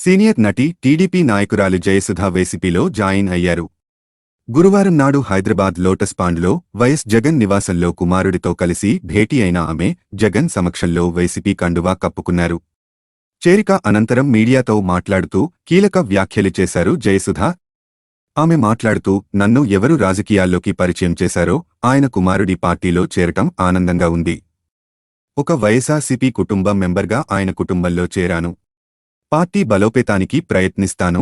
Senior నటి TDP నాయకురాలు జయసుధ వైసీపీలో జాయిన్ అయ్యారు. గురువారం నాడు హైదరాబాద్ లోటస్ పాండ్లో వైఎస్ జగన్ నివాసంలో కుమారుడితో కలిసి భేటీ అయిన ఆమె జగన్ సమక్షంలో వైసీపీ కండువా కప్పుకున్నారు. చేరిక అనంతరం మీడియాతో మాట్లాడుతూ కీలక వ్యాఖ్యలు చేశారు జయసుధ. ఆమె మాట్లాడుతూ, నన్ను ఎవరు రాజకీయాల్లోకి పరిచయం చేశారో ఆయన కుమారుడి పార్టీలో చేరటం ఆనందంగా ఉంది. ఒక వైఎస్ఆర్సీపీ కుటుంబ మెంబర్గా ఆయన కుటుంబంలో చేరాను. పార్టీ బలోపేతానికి ప్రయత్నిస్తాను.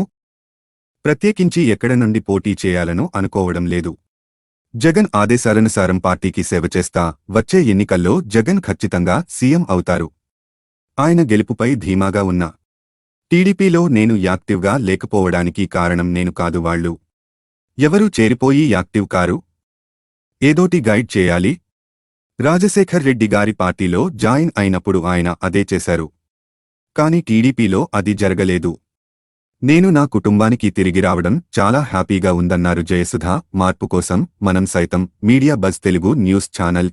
ప్రత్యేకించి ఎక్కడ నుండి పోటీ చేయాలను అనుకోవడం లేదు. జగన్ ఆదేశాలనుసారం పార్టీకి సేవ చేస్తా. వచ్చే ఎన్నికల్లో జగన్ ఖచ్చితంగా సీఎం అవుతారు. ఆయన గెలుపుపై ధీమాగా ఉన్నా. టీడీపీలో నేను యాక్టివ్గా లేకపోవడానికి కారణం నేను కాదు, వాళ్ళు ఎవరూ చేరిపోయి యాక్టివ్ కారు. ఏదోటి గైడ్ చేయాలి. రాజశేఖర్ రెడ్డి గారి పార్టీలో జాయిన్ అయినప్పుడు ఆయన అదే చేశారు. కానీ టీడీపీలో అది జరగలేదు. నేను నా కుటుంబానికి తిరిగి రావడం చాలా హ్యాపీగా ఉందన్నారు జయసుధ. మార్పు కోసం మనం సైతం media buzz Telugu news channel.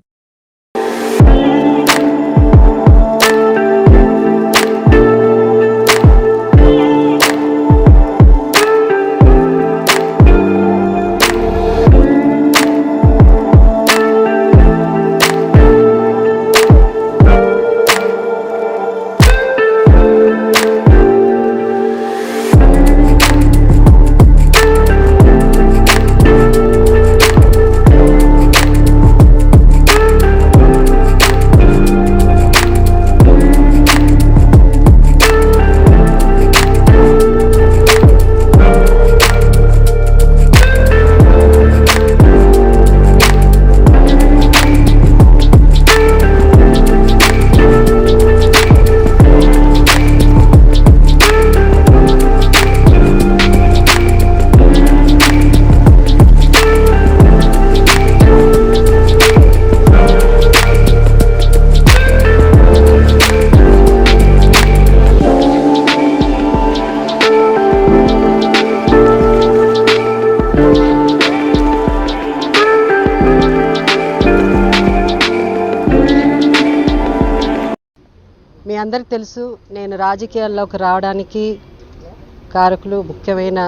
మీ అందరికి తెలుసు, నేను రాజకీయాల్లోకి రావడానికి కారకులు ముఖ్యమైన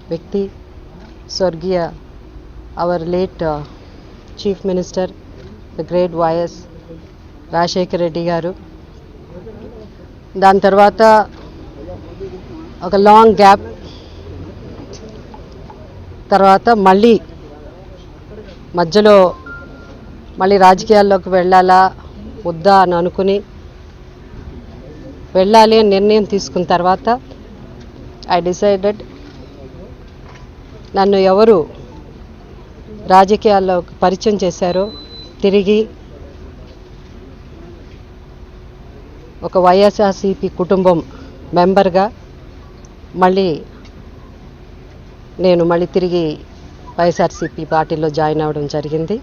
వ్యక్తి స్వర్గీయ our late chief minister the great YS Rajasekhar Reddy garu. దాని తర్వాత ఒక లాంగ్ గ్యాప్ తర్వాత మధ్యలో మళ్ళీ రాజకీయాల్లోకి వెళ్ళాలా వద్దా అని అనుకుని వెళ్ళాలి అని నిర్ణయం తీసుకున్న తర్వాత ఐ డిసైడెడ్ నన్ను ఎవరు రాజకీయాల్లో పరిచయం చేశారో తిరిగి ఒక వైఎస్ఆర్సీపీ కుటుంబం మెంబర్గా నేను తిరిగి వైఎస్ఆర్సీపీ పార్టీలో జాయిన్ అవ్వడం జరిగింది.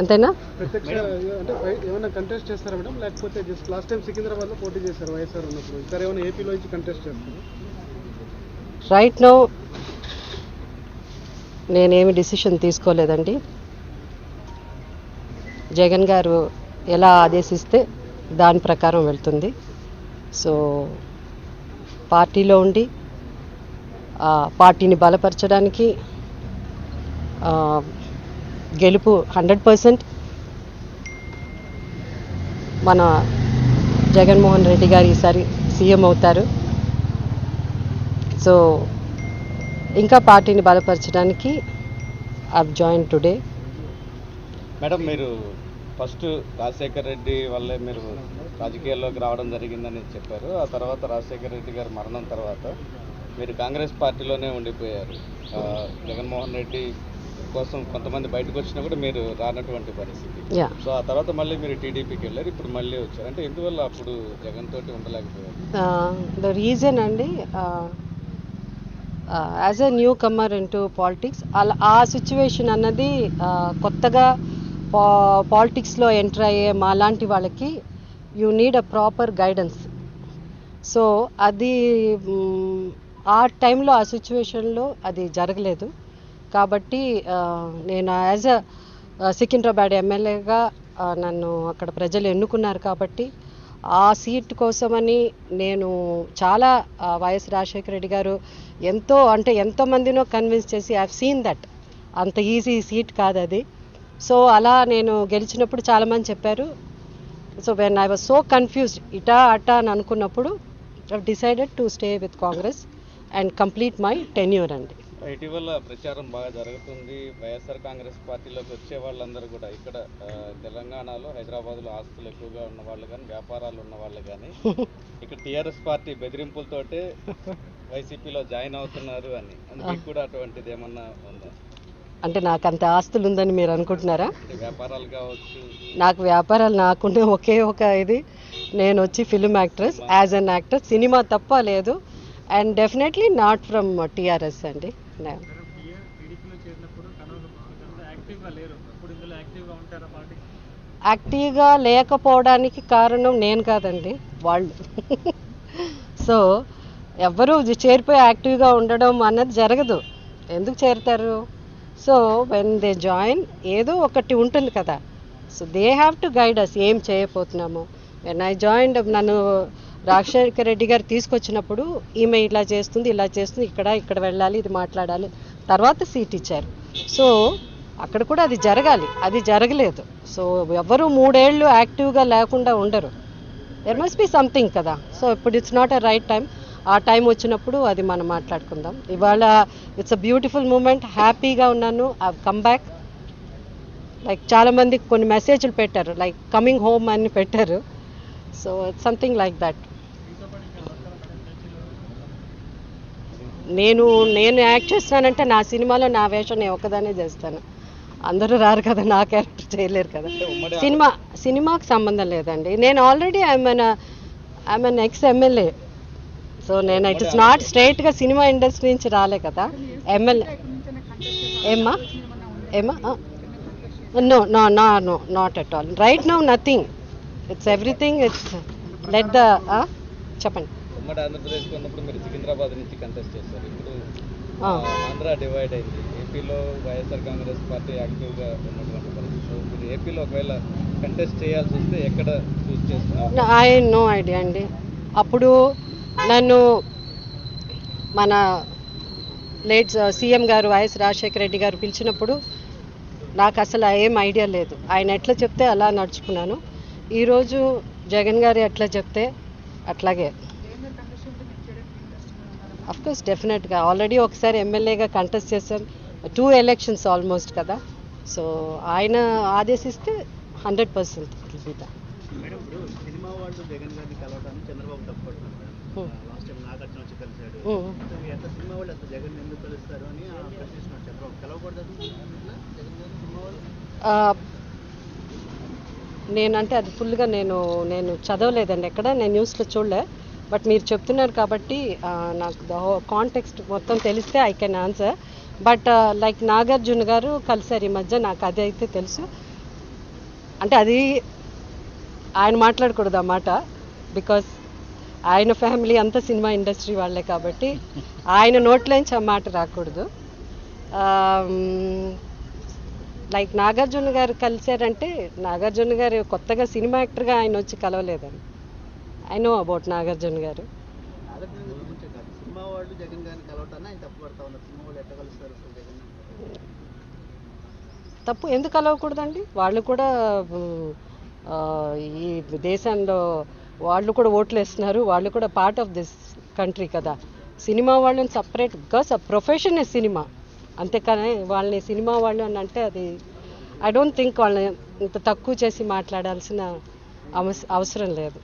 అంతేనా? ఏమైనా కంటెస్ట్ చేస్తారా మేడం, లేకపోతే జస్ట్ లాస్ట్ టైం సికింద్రాబాద్లో పోటీ చేశారు వైఎస్ఆర్ ఉన్నప్పుడు, ఇక్కడ ఏమైనా ఏపీలో నుంచి కంటెస్ట్ చేస్తారు? రైట్ నౌ నేనేమి డిసిషన్ తీసుకోలేదండి. జగన్ గారు ఎలా ఆదేశిస్తే దాని ప్రకారం వెళ్తుంది. సో పార్టీలో ఉండి పార్టీని బలపరచడానికి గెలుపు 100% మన జగన్మోహన్ రెడ్డి గారు ఈసారి సీఎం అవుతారు. సో ఇంకా పార్టీని బలపరచడానికి ఐ జాయిన్ టుడే. మేడం, మీరు ఫస్ట్ రాజశేఖర్ రెడ్డి వల్లే మీరు రాజకీయాల్లోకి రావడం జరిగిందని చెప్పారు. ఆ తర్వాత రాజశేఖర్ రెడ్డి గారి మరణం తర్వాత మీరు కాంగ్రెస్ పార్టీలోనే ఉండిపోయారు. జగన్మోహన్ రెడ్డి కోసం కొంతమంది బయటకు వచ్చినా కూడా మీరు రానటువంటి పరిస్థితి. సో ఆ తర్వాత మళ్ళీ మీరు టీడీపీకి వెళ్ళారు, ఇప్పుడు మళ్ళీ వచ్చారు. అంటే ఎందువల్ల అప్పుడు జగన్ తోటి ఉండలేకపోయారు? ద రీజన్ అండి, as a newcomer into politics ఆ సిచ్యువేషన్ అన్నది కొత్తగా పాలిటిక్స్లో ఎంటర్ అయ్యే మాలాంటి వాళ్ళకి you need a proper guidance. So అది ఆ టైంలో ఆ సిచ్యువేషన్లో అది జరగలేదు. కాబట్టి నేను యాజ్ అ సికింద్రాబాద్ ఎమ్మెల్యేగా నన్ను అక్కడ ప్రజలు ఎన్నుకున్నారు కాబట్టి ఆ సీట్ కోసమని నేను చాలా వైఎస్ రాజశేఖర రెడ్డి గారు ఎంతోమందినో కన్విన్స్ చేసి ఐ హావ్ సీన్ దట్ అంత ఈజీ సీట్ కాదు అది. సో అలా నేను గెలిచినప్పుడు చాలామంది చెప్పారు. So when I was so confused ఇటా అటా అని అనుకున్నప్పుడు I decided to stay with Congress and complete my tenure అండి. ఇటీవల ప్రచారం బాగా జరుగుతుంది. వైఎస్ఆర్ కాంగ్రెస్ పార్టీలోకి వచ్చే వాళ్ళందరూ కూడా ఇక్కడ తెలంగాణలో హైదరాబాద్లో ఆస్తులు ఎక్కువగా ఉన్న వాళ్ళు కానీ వ్యాపారాలు ఉన్న వాళ్ళు కానీ ఇక్కడ టీఆర్ఎస్ పార్టీ బెదిరింపులతోటే వైసీపీలో జాయిన్ అవుతున్నారు అని, మీకు కూడా అటువంటిది ఏమన్నా ఉందా? అంటే నాకు అంత ఆస్తులు ఉందని మీరు అనుకుంటున్నారా? వ్యాపారాలు కావచ్చు. నాకు వ్యాపారాలు నాకున్న ఒకే ఒక ఇది, నేను వచ్చి film actress, as an actor, cinema తప్ప లేదు. And definitely not from TRS అండి. యాక్టివ్గా లేకపోవడానికి కారణం నేను కాదండి, వాళ్ళు. సో ఎవ్వరూ చేరిపోయి యాక్టివ్గా ఉండడం అన్నది జరగదు. ఎందుకు చేరుతారు? సో వెన్ దే జాయిన్ ఏదో ఒకటి ఉంటుంది కదా. So they have to guide us ఏం చేయబోతున్నాము. వెన్ ఐ జాయిన్, నన్ను రాజశేఖర రెడ్డి గారు తీసుకొచ్చినప్పుడు ఈమె ఇలా చేస్తుంది ఇక్కడ వెళ్ళాలి, ఇది మాట్లాడాలి, తర్వాత సీట్ ఇచ్చారు. సో అక్కడ కూడా అది జరగాలి, అది జరగలేదు. సో ఎవరు 3 ఏళ్ళు యాక్టివ్గా లేకుండా ఉండరు. దెర్ మస్ట్ బి సంథింగ్ కదా. సో ఇప్పుడు it's not a right time. ఆ టైం వచ్చినప్పుడు అది మనం మాట్లాడుకుందాం. ఇవాళ ఇట్స్ అ బ్యూటిఫుల్ మూమెంట్, హ్యాపీగా ఉన్నాను. I come back. లైక్ చాలామంది కొన్ని మెసేజ్లు పెట్టారు, లైక్ కమింగ్ హోమ్ అని పెట్టారు. So it's something like that. నేను యాక్ట్ చేస్తానంటే నా సినిమాలో నా వేషం నేను ఒక్కదానే చేస్తాను. అందరూ రారు కదా, నా క్యారెక్టర్ చేయలేరు కదా. సినిమాకి సంబంధం లేదండి. నేను already I'm ex MLA. So నేను ఇట్ ఇస్ నాట్ స్ట్రైట్గా సినిమా ఇండస్ట్రీ నుంచి రాలే కదా. ఎమ్మెల్యే ఏమ్మా no not at all. Right now nothing. It's everything. It's let the చెప్పండి. ఉమ్మడి ఆంధ్రప్రదేశ్లో ఉన్నప్పుడు మీరు సికింద్రాబాద్ నుంచి కంటెస్ట్ చేస్తారు. ఇప్పుడు ఆంధ్ర డివైడ్ అయింది. ఏపీలో వైఎస్ఆర్ కాంగ్రెస్ పార్టీ యాక్టివ్గా ఉన్నటువంటి పరిస్థితి. మీరు ఏపీలో ఒకవేళ కంటెస్ట్ చేయాల్సి వస్తే ఎక్కడ చూస్ చేస్తున్నారు? ఐ నో ఐడియా అండి. అప్పుడు నన్ను మన లేట్ సీఎం గారు వైఎస్ రాజశేఖర రెడ్డి గారు పిలిచినప్పుడు నాకు అసలు ఏం ఐడియా లేదు. ఆయన ఎట్లా చెప్తే అలా నడుచుకున్నాను. ఈరోజు జగన్ గారు ఎట్లా చెప్తే అట్లాగే. అఫ్కోర్స్ డెఫినెట్గా ఆల్రెడీ ఒకసారి ఎమ్మెల్యేగా కంటెస్ట్ చేశాను. 2 ఎలక్షన్స్ ఆల్మోస్ట్ కదా. సో ఆయన ఆదేశిస్తే 100% మేడం, ఇప్పుడు సినిమా వాళ్ళు జగన్ గారిని కలవడానికి చంద్రబాబు తప్పపడుతున్నారు. లాస్ట్ టైం నాగార్జున వచ్చి కలిశాడు. ఎంత సినిమా వాళ్ళు అంత జగన్ ఎందుకు కలుస్తారు అని ప్రశ్నిస్తున్నారు చంద్రబాబు. కలవకూడదు సినిమా వాళ్ళు. నేనంటే అది ఫుల్గా నేను చదవలేదండి ఎక్కడ, నేను న్యూస్లో చూడలే. బట్ మీరు చెప్తున్నారు కాబట్టి నాకు ద కాంటెక్స్ట్ మొత్తం తెలిస్తే I can answer. But like Nagarjuna గారు కలిసారు ఈ మధ్య, నాకు అది అయితే తెలుసు. అంటే అది ఆయన మాట్లాడకూడదు అన్నమాట, బికాస్ ఆయన ఫ్యామిలీ అంతా సినిమా ఇండస్ట్రీ వాళ్ళే కాబట్టి ఆయన నోట్లోంచి ఆ మాట రాకూడదు. లైక్ నాగార్జున గారు కలిశారంటే నాగార్జున గారు కొత్తగా సినిమా యాక్టర్గా ఆయన వచ్చి కలవలేదండి. ఐ నో అబౌట్ నాగార్జున గారు. సినిమా వాళ్ళు జగన్ గారిని కలవటాన్ని ఆయన తప్పు పడతా ఉన్నారు. సినిమా వాళ్ళు ఎట్లా కలుస్తారు జగన్? తప్పు ఎందుకు కలవకూడదండి? వాళ్ళు కూడా ఈ దేశంలో వాళ్ళు కూడా ఓట్లు వేస్తున్నారు. వాళ్ళు కూడా పార్ట్ ఆఫ్ దిస్ కంట్రీ కదా. సినిమా వాళ్ళని సపరేట్, బికాస్ ఆ ప్రొఫెషన్ సినిమా, అంతేకాని వాళ్ళని సినిమా వాళ్ళు అని అంటే అది ఐ డోంట్ థింక్ వాళ్ళని ఇంత తక్కువ చేసి మాట్లాడాల్సిన అవసరం లేదు.